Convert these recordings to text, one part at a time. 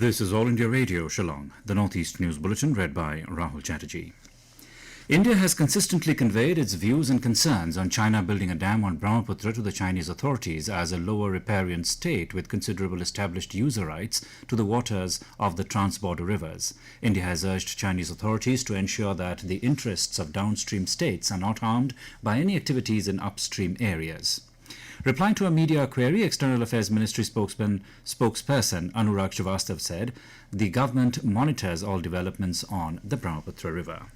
This is All India Radio, Shillong, the Northeast News Bulletin read by Rahul Chatterjee. India has consistently conveyed its views and concerns on China building a dam on Brahmaputra to the Chinese authorities as a lower riparian state with considerable established user rights to the waters of the trans-border rivers. India has urged Chinese authorities to ensure that the interests of downstream states are not harmed by any activities in upstream areas. Replying to a media query, External Affairs Ministry spokesperson Anurag Srivastav said the government monitors all developments on the Brahmaputra River.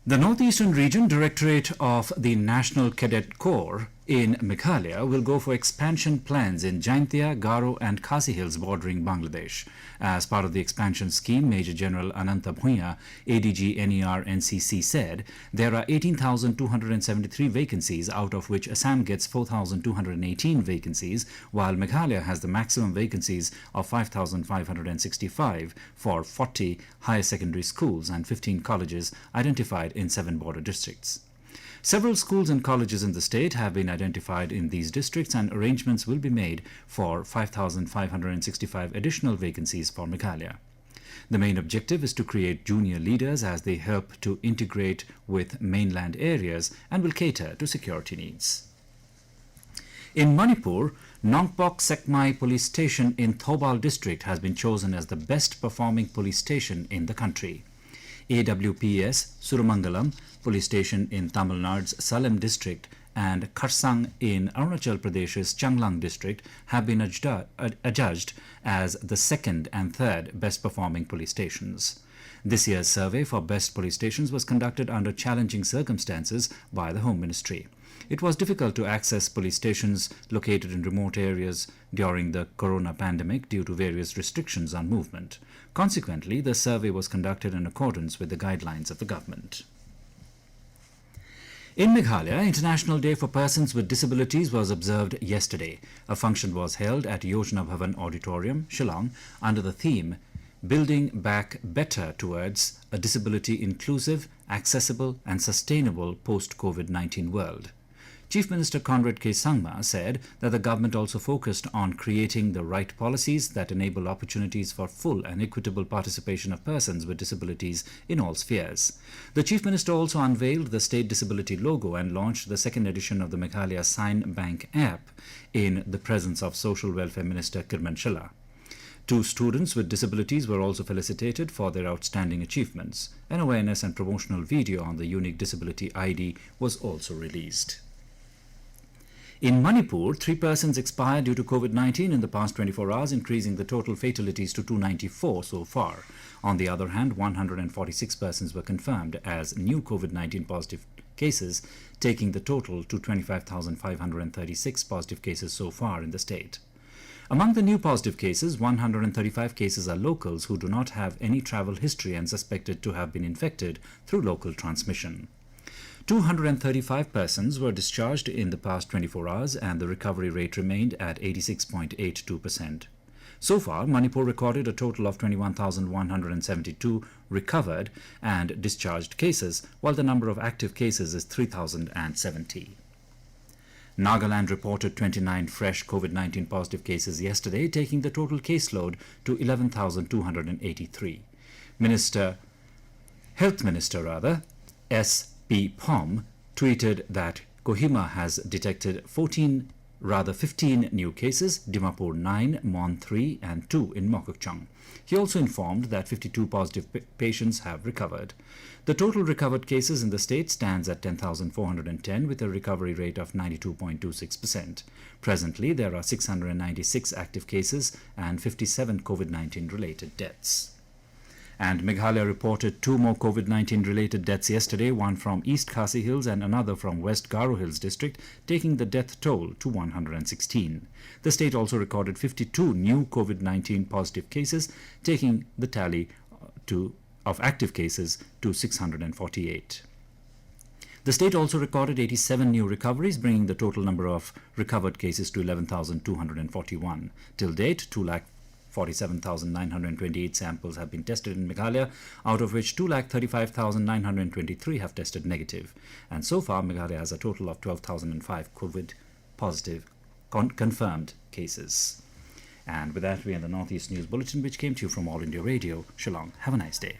The Northeastern Region Directorate of the National Cadet Corps in Meghalaya will go for expansion plans in Jaiñtia, Garo and Khasi Hills bordering Bangladesh. As part of the expansion scheme, Major General Ananta Bhuiya, ADG NER NCC, said there are 18,273 vacancies, out of which Assam gets 4,218 vacancies, while Meghalaya has the maximum vacancies of 5,565 for 40 higher secondary schools and 15 colleges identified in 7 border districts. Several schools and colleges in the state have been identified in these districts, and arrangements will be made for 5,565 additional vacancies for Meghalaya. The main objective is to create junior leaders as they help to integrate with mainland areas and will cater to security needs. In Manipur, Nongpok Sekmai police station in Thoubal district has been chosen as the best performing police station in the country. AWPS Suramangalam police station in Tamil Nadu's Salem district and Kharsang in Arunachal Pradesh's Changlang district have been adjudged as the second and third best performing police stations. This year's survey for best police stations was conducted under challenging circumstances by the Home Ministry. It was difficult to access police stations located in remote areas during the corona pandemic due to various restrictions on movement. Consequently, the survey was conducted in accordance with the guidelines of the government. In Meghalaya, International Day for Persons with Disabilities was observed yesterday. A function was held at Yojana Bhavan Auditorium, Shillong, under the theme Building Back Better Towards a Disability Inclusive, Accessible and Sustainable Post-COVID-19 World. Chief Minister Conrad Sangma said that the government also focused on creating the right policies that enable opportunities for full and equitable participation of persons with disabilities in all spheres. The Chief Minister also unveiled the state disability logo and launched the second edition of the Meghalaya Sign Bank app in the presence of Social Welfare Minister Kirman Shilla. 2 students with disabilities were also felicitated for their outstanding achievements. An awareness and promotional video on the unique disability ID was also released. In Manipur, 3 persons expired due to COVID-19 in the past 24 hours, increasing the total fatalities to 294 so far. On the other hand, 146 persons were confirmed as new COVID-19 positive cases, taking the total to 25,536 positive cases so far in the state. Among the new positive cases, 135 cases are locals who do not have any travel history and suspected to have been infected through local transmission. 235 persons were discharged in the past 24 hours and the recovery rate remained at 86.82%. So far, Manipur recorded a total of 21,172 recovered and discharged cases, while the number of active cases is 3,070. Nagaland reported 29 fresh COVID-19 positive cases yesterday, taking the total caseload to 11,283. Health Minister S.P. Pom tweeted that Kohima has detected 15 new cases, Dimapur 9, Mon 3 and 2 in Mokokchung. He also informed that 52 positive patients have recovered. The total recovered cases in the state stands at 10,410 with a recovery rate of 92.26%. Presently, there are 696 active cases and 57 COVID-19 related deaths. And Meghalaya reported 2 more COVID-19 related deaths yesterday, one from East Khasi Hills and another from West Garo Hills district, taking the death toll to 116. The state also recorded 52 new COVID-19 positive cases, taking the tally of active cases to 648. The state also recorded 87 new recoveries, bringing the total number of recovered cases to 11,241. Till date, 2,47,928 samples have been tested in Meghalaya, out of which 2,35,923 have tested negative. And so far, Meghalaya has a total of 12,005 COVID positive confirmed cases. And with that, we end the Northeast News Bulletin, which came to you from All India Radio, Shillong. Have a nice day.